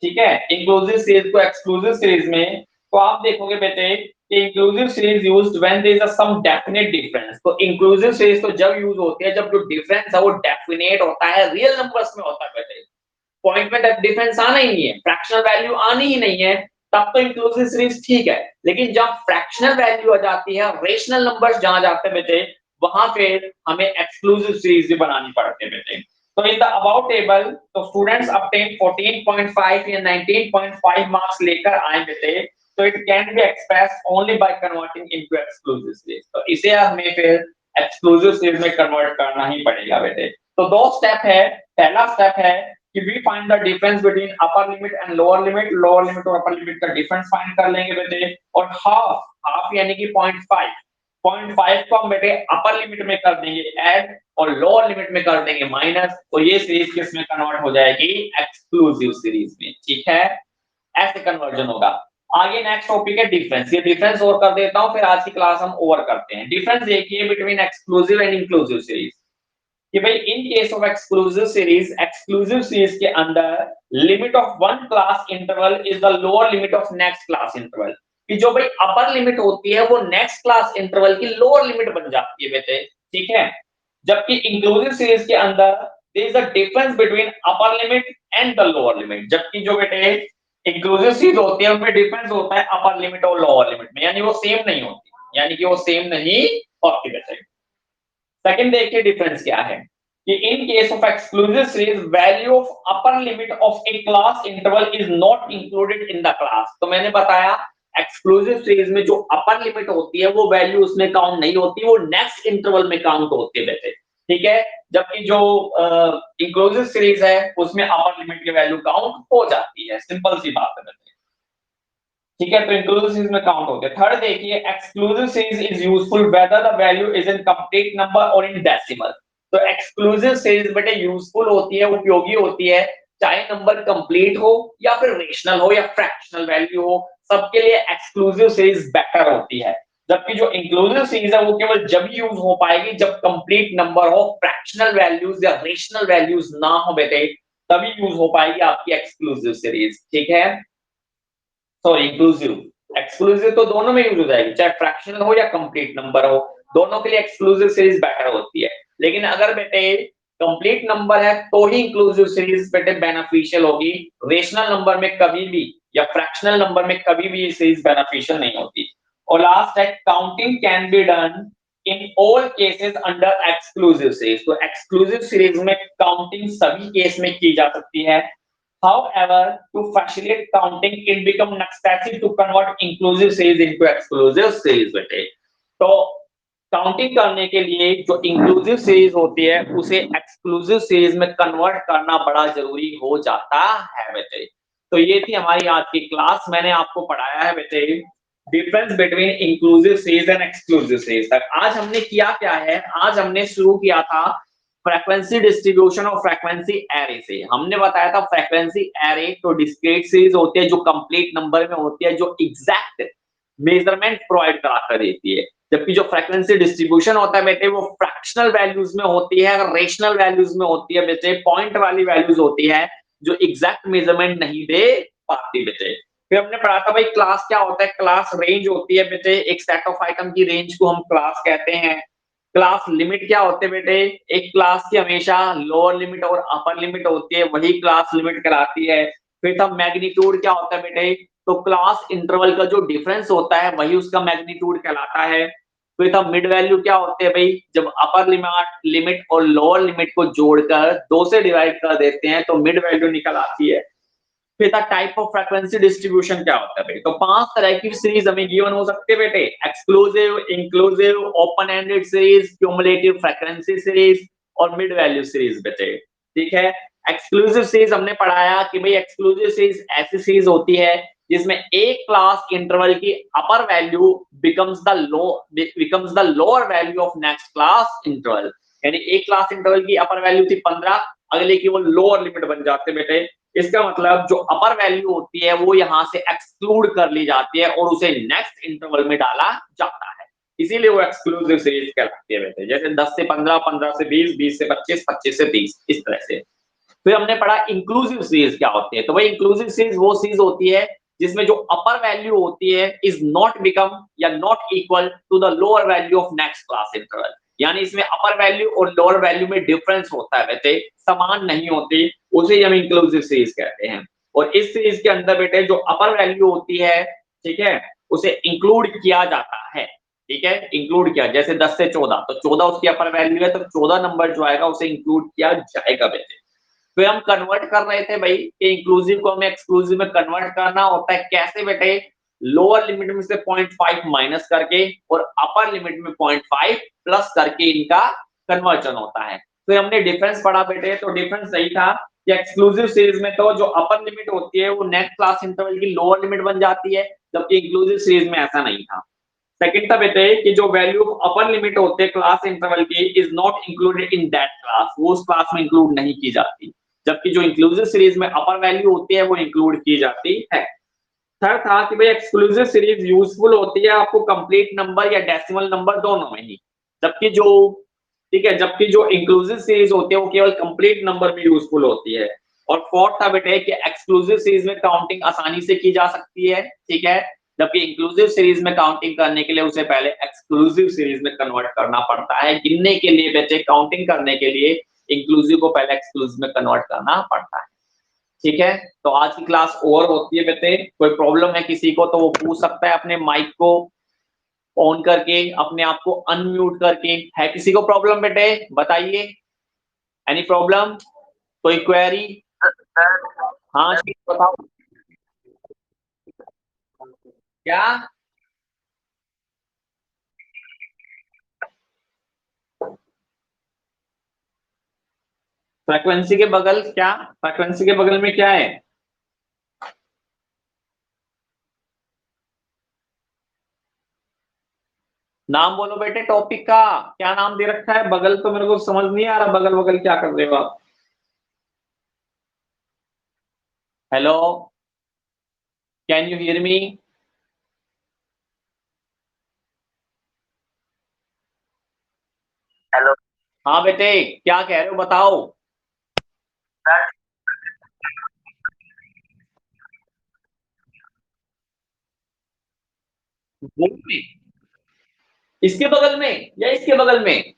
ठीक है, इंक्लूसिव सीरीज को एक्सक्लूसिव सीरीज में, तो आप देखोगे बेटे कि inclusive series used when there is some definite difference. तो इंक्लूसिव सीरीज तो जब यूज होती है जब जो डिफरेंस है वो डेफिनेट होता है, रियल नंबर्स में होता है बेटे। पॉइंट में डिफरेंस आना ही नहीं है, फ्रैक्शनल वैल्यू आनी ही नहीं है, तब तो इंक्लूसिव सीरीज ठीक है। लेकिन जब फ्रैक्शनल वैल्यू आ जाती है, रेशनल नंबर्स जहां जाते हैं बेटे, वहां फिर हमें एक्सक्लूसिव सीरीज भी बनानी पड़ती है बेटे। तो इन द अबाउट टेबल, तो स्टूडेंट्स obtain 14.5 या 19.5 मार्क्स लेकर आए बेटे, तो it can be expressed only by converting into exclusive series. तो इसे हमें फिर एक्सक्लूसिव सीरीज में कन्वर्ट करना ही पड़ेगा बेटे। तो दो स्टेप है। पहला स्टेप है कि we find the difference between upper limit and lower limit और upper limit का डिफरेंस फाइंड कर लेंगे बेटे, और हाफ यानी कि 0.5, 0.5 को हम बेटे अपर लिमिट में कर देंगे ऐड और लोअर लिमिट में कर देंगे माइनस, तो ये सीरीज किस में कन्वर्ट हो जाएगी? एक्सक्लूसिव सीरीज में। ठीक है, ऐसे कन्वर्जन होगा। आगे नेक्स्ट टॉपिक है डिफरेंस। ये डिफरेंस और कर देता हूं, फिर आज की क्लास हम ओवर करते हैं। डिफरेंस देखिए between exclusive and inclusive series, कि भाई in case of exclusive series के अंदर limit of one class interval is the lower limit of next class interval, कि जो भाई अपर लिमिट होती है वो नेक्स्ट क्लास इंटरवल की लोअर लिमिट बन जाती है बेटे। ठीक है, जबकि इंक्लूसिव सीरीज के अंदर there is a difference between upper limit and the lower limit, जबकि जो बेटे इंक्लूसिव सीरीज होती है उनमें डिफरेंस होता है अपर लिमिट और लोअर लिमिट में, यानी वो सेम नहीं होती, यानी कि वो सेम नहीं होती बेटे। सेकंड देखिए डिफरेंस क्या है, कि in case of exclusive series value of upper limit of a class interval is not included in the class. तो मैंने बताया एक्सक्लूसिव सीरीज में जो अपर लिमिट होती है वो वैल्यू उसमें काउंट नहीं होती, वो नेक्स्ट इंटरवल में काउंट होती है वैसे। ठीक है, जबकि जो इंक्लूसिव सीरीज है उसमें अपर लिमिट की वैल्यू काउंट हो जाती है, सिंपल सी बात है। ठीक है, तो इंक्लूसिव सीरीज में काउंट होते हैं। थर्ड देखिए, exclusive series is useful whether the value is in complete number और इन डेसिमल। तो एक्सक्लूसिव सीरीज बेटे यूजफुल होती है, उपयोगी होती है, चाहे नंबर कंप्लीट हो या फिर रेशनल हो या फ्रैक्शनल वैल्यू हो, सबके लिए एक्सक्लूसिव सीरीज बेटर होती है। जबकि जो इंक्लूसिव सीरीज है वो केवल जब यूज हो पाएगी जब कंप्लीट नंबर हो, फ्रैक्शनल वैल्यूज या रेशनल वैल्यूज ना हो बेटे, तभी यूज हो पाएगी आपकी एक्सक्लूसिव सीरीज। ठीक है, सॉरी इंक्लूसिव। एक्सक्लूसिव तो दोनों में यूज हो जाएगी, चाहे फ्रैक्शनल हो या कंप्लीट नंबर हो, दोनों के लिए एक्सक्लूसिव सीरीज बेटर होती है। लेकिन अगर बेटे कंप्लीट नंबर है तो ही इंक्लूसिव सीरीज बेटे बेनिफिशियल होगी, रेशनल नंबर में कभी भी या फ्रैक्शनल नंबर में कभी भी ये सीरीज बेनिफिशियल नहीं होती। और लास्ट है, counting can be done in all cases under exclusive series. तो एक्सक्लूसिव सीरीज में काउंटिंग सभी केस में की जा सकती है। However, to facilitate counting, it become necessary to convert inclusive series into exclusive series बेटे। तो काउंटिंग करने के लिए जो इंक्लूसिव सीरीज होती है उसे एक्सक्लूसिव सीरीज में कन्वर्ट करना बड़ा जरूरी हो जाता है बेटे। तो ये थी हमारी आज की क्लास, मैंने आपको पढ़ाया है बेटे difference between inclusive series and exclusive series. तक आज हमने किया क्या है, आज हमने शुरू किया था फ्रीक्वेंसी डिस्ट्रीब्यूशन और फ्रीक्वेंसी एरे से। हमने बताया था फ्रीक्वेंसी एरे तो डिस्क्रीट सीरीज होती है जो कंप्लीट नंबर में होती है, जो एग्जैक्ट मेजरमेंट प्रोवाइड करा कर देती है, जबकि जो फ्रीक्वेंसी डिस्ट्रीब्यूशन होता है बेटे वो फ्रैक्शनल वैल्यूज में होती है, रेशनल वैल्यूज में होती है बेटे, पॉइंट वाली वैल्यूज होती है जो एग्जैक्ट मेजरमेंट नहीं दे पाती बेटे। फिर हमने पढ़ा था भाई क्लास क्या होता है, क्लास रेंज होती है बेटे, एक सेट ऑफ आइटम की रेंज को हम क्लास कहते हैं। क्लास लिमिट क्या होते हैं बेटे, एक क्लास की हमेशा लोअर लिमिट और अपर लिमिट होती है, वही क्लास लिमिट कहलाती है। फिर था मैग्नीट्यूड क्या होता है बेटे, तो क्लास इंटरवल का जो डिफरेंस होता है वही उसका मैग्नीट्यूड कहलाता है। फिर था मिड वैल्यू क्या होते हैं भाई, जब अपर लिमिट और लोअर लिमिट को जोड़कर 2 से डिवाइड कर देते हैं तो मिड वैल्यू निकल आती है। फिर था टाइप ऑफ फ्रीक्वेंसी डिस्ट्रीब्यूशन क्या होता है भाई, तो 5 तरह की सीरीज हमें गिवन हो सकते हैं बेटे, exclusive, inclusive, open ended series, cumulative frequency series और मिड वैल्यू सीरीज बेटे। ठीक है, एक्सक्लूसिव सीरीज हमने पढ़ाया कि भाई एक्सक्लूसिव सीरीज ऐसी सीरीज होती है जिसमें एक क्लास इंटरवल की अपर value becomes the lower value of next class interval, यानी एक क्लास इंटरवल की अपर वैल्यू थी 15, अगले की वो लोअर लिमिट बन जाते बेटे। इसका मतलब जो अपर वैल्यू होती है वो यहां से एक्सक्लूड कर ली जाती है और उसे नेक्स्ट इंटरवल में डाला जाता है, इसीलिए वो एक्सक्लूसिव सीरीज कहलाती है बेटे। जैसे 10 से 15, 15 से 20, 20 से 25, 25 से 30, इस तरह से। फिर हमने पढ़ा इंक्लूसिव सीरीज क्या होती है, तो भाई इंक्लूसिव सीरीज वो सीरीज होती है जिसमें जो अपर वैल्यू होती है इज नॉट बिकम या not equal to the lower value of next class interval, यानी इसमें अपर वैल्यू और लोअर वैल्यू में डिफरेंस होता है बेटे, समान नहीं होती, उसे हम इंक्लूसिव सीरीज कहते हैं। और इस सीरीज के अंदर बेटे जो अपर वैल्यू होती है, ठीक है, उसे इंक्लूड किया जाता है। ठीक है, इंक्लूड किया, जैसे 10 से 14, तो 14 उसकी अपर वैल्यू है तो 14 नंबर जो आएगा उसे इंक्लूड किया जाएगा बेटे। फिर हम कन्वर्ट कर रहे थे भाई कि इंक्लूसिव को हमें एक्सक्लूसिव में कन्वर्ट करना होता है, कैसे बेटे, लोअर लिमिट में से 0.5 माइनस करके और अपर लिमिट में 0.5 प्लस करके इनका कन्वर्जन होता है। फिर हमने डिफरेंस पढ़ा बेटे, तो डिफरेंस सही था कि एक्सक्लूसिव सीरीज में तो जो अपर लिमिट होती है वो नेक्स्ट क्लास इंटरवल की लोअर लिमिट बन जाती है, जबकि इंक्लूसिव सीरीज में ऐसा नहीं था। सेकंड था बेटे कि जो वैल्यू अपर लिमिट होते हैं क्लास इंटरवल की is not included in that class, वो उस क्लास में इंक्लूड नहीं की जाती, जबकि जो इंक्लूसिव सीरीज में अपर वैल्यू होती है वो इंक्लूड की जाती है। थर्ड था कि भाई एक्सक्लूसिव सीरीज यूजफुल होती है आपको कंप्लीट नंबर या डेसिमल नंबर दोनों में ही, जबकि जो, ठीक है, जबकि जो इंक्लूसिव सीरीज होती है वो केवल कंप्लीट नंबर में यूजफुल होती है। और फोर्थ था बेटे कि एक्सक्लूसिव सीरीज में काउंटिंग आसानी से की जा सकती है, ठीक है, जबकि इंक्लूसिव सीरीज में काउंटिंग करने के लिए उसे पहले एक्सक्लूसिव सीरीज में कन्वर्ट करना पड़ता है, गिनने के लिए बेटे, काउंटिंग करने के लिए इंक्लूसिव को पहले एक्सक्लूसिव में कन्वर्ट करना पड़ता है। ठीक है, तो आज की क्लास ओवर होती है बेटे, कोई प्रॉब्लम है किसी को तो वो पूछ सकता है अपने माइक को ऑन करके, अपने आप को अनम्यूट करके। है किसी को प्रॉब्लम बेटे, बताइए, एनी प्रॉब्लम, कोई क्वेरी? हाँ जी बताओ। क्या फ्रीक्वेंसी के बगल, क्या फ्रीक्वेंसी के बगल में क्या है? नाम बोलो बेटे टॉपिक का, क्या नाम दे रखा है? बगल तो मेरे को समझ नहीं आ रहा, बगल बगल क्या कर रहे हो आप? Hello, can you hear me? Hello, हाँ बेटे क्या कह रहे हो बताओ। बोर्ड में, इसके बगल में या इसके बगल में?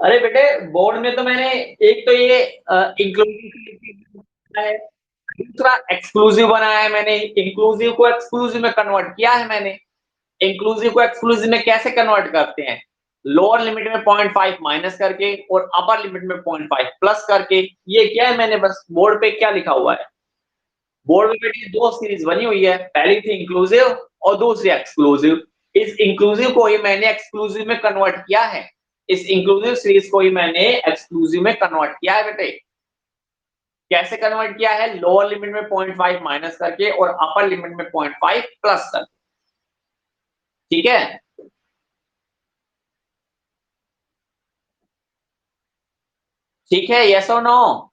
अरे बेटे बोर्ड में तो मैंने एक तो ये इंक्लूसिव है, दूसरा एक्सक्लूसिव बनाया है मैंने, इंक्लूसिव को एक्सक्लूसिव में कन्वर्ट किया है मैंने। इंक्लूसिव को एक्सक्लूसिव में कैसे कन्वर्ट करते हैं, लोअर लिमिट में 0.5 माइनस करके और अपर लिमिट में 0.5 प्लस करके। ये क्या है, मैंने बस बोर्ड पे क्या लिखा हुआ है, बोर्ड में बेटी दो सीरीज बनी हुई है, पहली थी इंक्लूसिव और दूसरी एक्सक्लूसिव। इस इंक्लूसिव को ही मैंने एक्सक्लूसिव में कन्वर्ट किया है, इस इंक्लूसिव सीरीज को ही मैंने एक्सक्लूसिव में कन्वर्ट किया है बेटे। कैसे कन्वर्ट किया है, लोअर लिमिट में 0.5 माइनस करके और अपर लिमिट में 0.5 प्लस करके। ठीक है, ठीक है, यस और नो?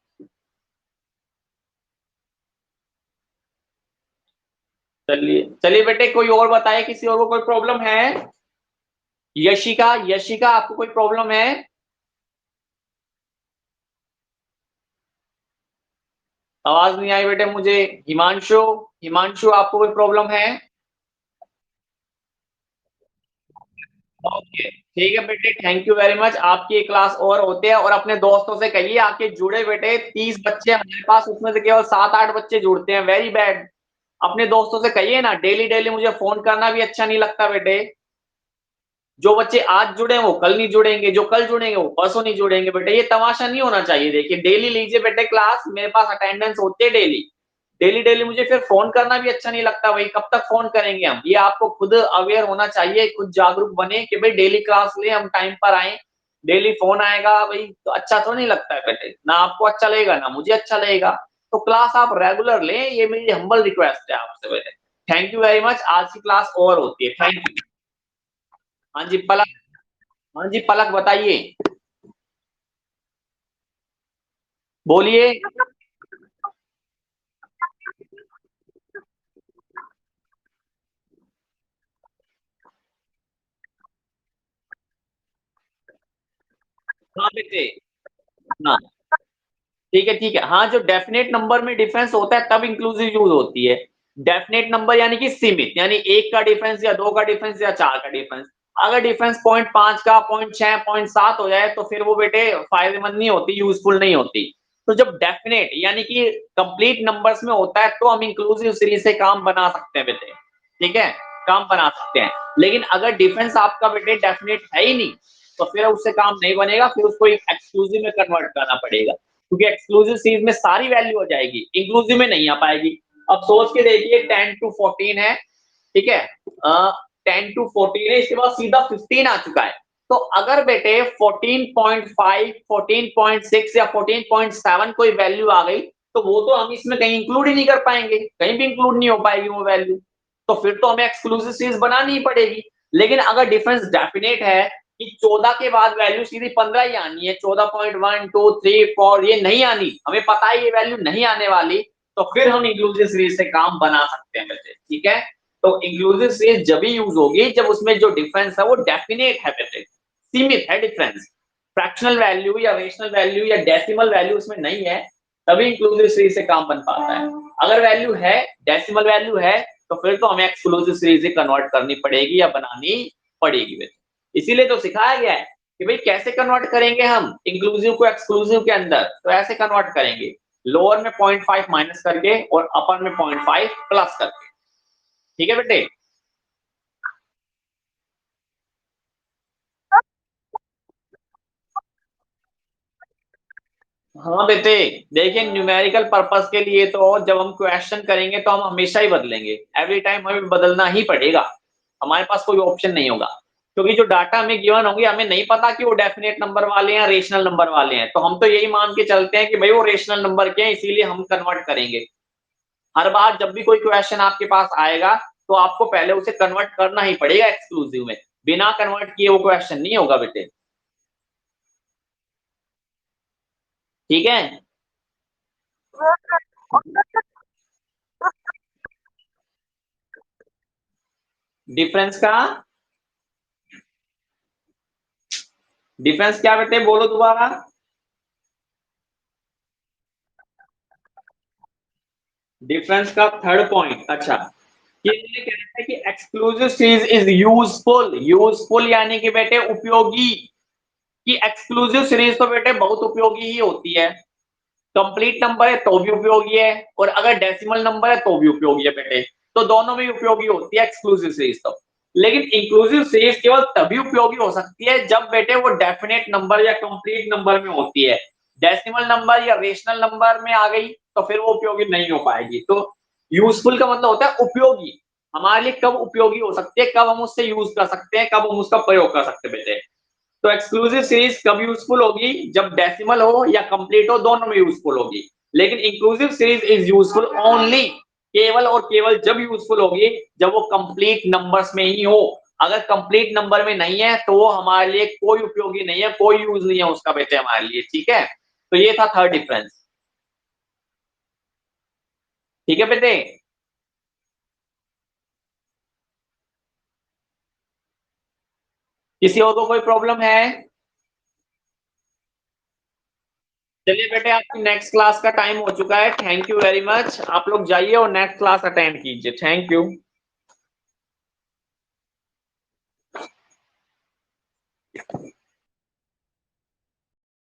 चलिए चलिए बेटे, कोई और बताए, किसी और को कोई प्रॉब्लम है? यशिका, यशिका आपको कोई प्रॉब्लम है? आवाज नहीं आई बेटे मुझे। हिमांशु, हिमांशु आपको कोई प्रॉब्लम है? ओके ठीक है बेटे, थैंक यू वेरी मच। आपकी एक क्लास और होते हैं, और अपने दोस्तों से कहिए आके जुड़े बेटे। 30 बच्चे हमारे पास, उसमें से केवल 7-8 बच्चे जुड़ते हैं, वेरी बैड। अपने दोस्तों से कहिए ना, डेली डेली मुझे फोन करना भी अच्छा नहीं लगता बेटे। जो बच्चे आज जुड़े हैं वो कल नहीं जुड़ेंगे, जो कल जुड़ेंगे वो परसों नहीं जुड़ेंगे बेटे, ये तमाशा नहीं होना चाहिए। देखिए डेली लीजिए बेटे क्लास, मेरे पास अटेंडेंस होते है डेली। डेली डेली मुझे फिर फोन करना भी अच्छा नहीं लगता भाई, कब तक फोन करेंगे हम? ये आपको खुद अवेयर होना चाहिए, खुद जागरूक बने कि भाई डेली क्लास ले, हम टाइम पर आए। डेली फोन आएगा भाई तो अच्छा तो नहीं लगता है बेटे, ना आपको अच्छा लगेगा ना मुझे अच्छा लगेगा। तो क्लास आप रेगुलर लें, ये मेरी हम्बल रिक्वेस्ट है आपसे बेटे। Thank you very much. आज की क्लास और होती है, थैंक यू। हाँ जी पलक, हाँ जी पलक बताइए, बोलिए। हाँ बेटे, हाँ ठीक है ठीक है। हाँ, जो डेफिनेट नंबर में डिफरेंस होता है तब इंक्लूसिव यूज होती है। डेफिनेट नंबर यानी कि सीमित, यानी एक का डिफरेंस या दो का डिफरेंस या चार का डिफरेंस। अगर डिफरेंस 0.5 का, 0.6, 0.7 हो जाए तो फिर वो बेटे फायदेमंद नहीं होती, यूजफुल नहीं होती। तो जब डेफिनेट यानी कि कंप्लीट नंबर्स में होता है तो हम इंक्लूसिव सीरीज से काम बना सकते हैं बेटे, ठीक है, काम बना सकते हैं। लेकिन अगर डिफरेंस आपका बेटे डेफिनेट है ही नहीं तो फिर उससे काम नहीं बनेगा, फिर उसको एक्सक्लूसिव में कन्वर्ट करना पड़ेगा, क्योंकि एक्सक्लूसिव सीरीज में सारी वैल्यू हो जाएगी, इंक्लूसिव में नहीं आ पाएगी। अब सोच के देखिए 10 to 14 है, ठीक है, 10 to 14 है, इसके बाद सीधा 15 आ चुका है। तो अगर बेटे 14.5, 14.6 या 14.7 कोई वैल्यू आ गई तो वो तो हम इसमें कहीं इंक्लूड ही नहीं कर पाएंगे, कहीं भी इंक्लूड नहीं हो पाएगी वो वैल्यू। तो फिर तो हमें एक्सक्लूसिव सीरीज बनानी ही पड़ेगी। लेकिन अगर डिफरेंस डेफिनेट है कि 14 के बाद वैल्यू सीधी 15 ही आनी है, 14.1, 2, 3, 4 ये नहीं आनी, हमें पता है ये वैल्यू नहीं आने वाली, तो फिर हम इंक्लूसिव सीरीज से काम बना सकते हैं बेटे, ठीक है। तो इंक्लूसिव सीरीज जब भी यूज होगी जब उसमें जो डिफरेंस है वो डेफिनेट है बेटे, सीमित है डिफरेंस, फ्रैक्शनल वैल्यू या रेशनल वैल्यू या डेसिमल वैल्यू उसमें नहीं है, तभी इंक्लूसिव सीरीज से काम बन पाता है। अगर वैल्यू है, डेसिमल वैल्यू है, तो फिर तो हमें एक्सक्लूसिव सीरीज ही कन्वर्ट करनी पड़ेगी या बनानी पड़ेगी बेटे। इसीलिए तो सिखाया गया है कि भाई कैसे कन्वर्ट करेंगे हम इंक्लूसिव को एक्सक्लूसिव के अंदर, तो ऐसे कन्वर्ट करेंगे, लोअर में 0.5 माइनस करके और अपर में 0.5 प्लस करके, ठीक है बेटे। हाँ बेटे, देखिए न्यूमेरिकल पर्पस के लिए तो जब हम क्वेश्चन करेंगे तो हम हमेशा ही बदलेंगे, एवरी टाइम हमें बदलना ही पड़ेगा, हमारे पास कोई ऑप्शन नहीं होगा। क्योंकि जो डाटा हमें गिवन होंगे हमें नहीं पता कि वो डेफिनेट नंबर वाले हैं या रेशनल नंबर वाले हैं, तो हम तो यही मान के चलते हैं कि भाई वो रेशनल नंबर के हैं, इसीलिए हम कन्वर्ट करेंगे। हर बार जब भी कोई क्वेश्चन आपके पास आएगा तो आपको पहले उसे कन्वर्ट करना ही पड़ेगा एक्सक्लूसिव में, बिना कन्वर्ट किए वो क्वेश्चन नहीं होगा बेटे, ठीक है। डिफरेंस का, डिफरेंस क्या बेटे, बोलो दोबारा। डिफरेंस का थर्ड पॉइंट, अच्छा, ये कहता है कि exclusive series is useful, useful यानी कि बेटे उपयोगी, कि एक्सक्लूसिव सीरीज तो बेटे बहुत उपयोगी ही होती है। कंप्लीट नंबर है तो भी उपयोगी है, और अगर डेसिमल नंबर है तो भी उपयोगी है बेटे, तो दोनों में उपयोगी होती है एक्सक्लूसिव सीरीज तो। लेकिन इंक्लूसिव सीरीज केवल तभी उपयोगी हो सकती है जब बेटे वो डेफिनेट नंबर या कंप्लीट नंबर में होती है, डेसिमल नंबर या रेशनल नंबर में आ गई तो फिर वो उपयोगी नहीं हो पाएगी। तो यूजफुल का मतलब होता है उपयोगी, हमारे लिए कब उपयोगी हो सकती है, कब हम उससे यूज कर सकते हैं, कब हम उसका प्रयोग कर सकते हैं बेटे। तो एक्सक्लूसिव सीरीज कब यूजफुल होगी, जब डेसिमल हो या कंप्लीट हो, दोनों में यूजफुल होगी। लेकिन inclusive series is useful only, केवल और केवल जब यूजफुल होगी जब वो कंप्लीट नंबर्स में ही हो। अगर कंप्लीट नंबर में नहीं है तो वो हमारे लिए कोई उपयोगी नहीं है, कोई यूज नहीं है उसका बेटे हमारे लिए, ठीक है। तो ये था थर्ड डिफरेंस, ठीक है बेटे। किसी और को कोई प्रॉब्लम है? चलिए बेटे, आपकी नेक्स्ट क्लास का टाइम हो चुका है। Thank you very much. आप लोग जाइए और नेक्स्ट क्लास अटेंड कीजिए। Thank you.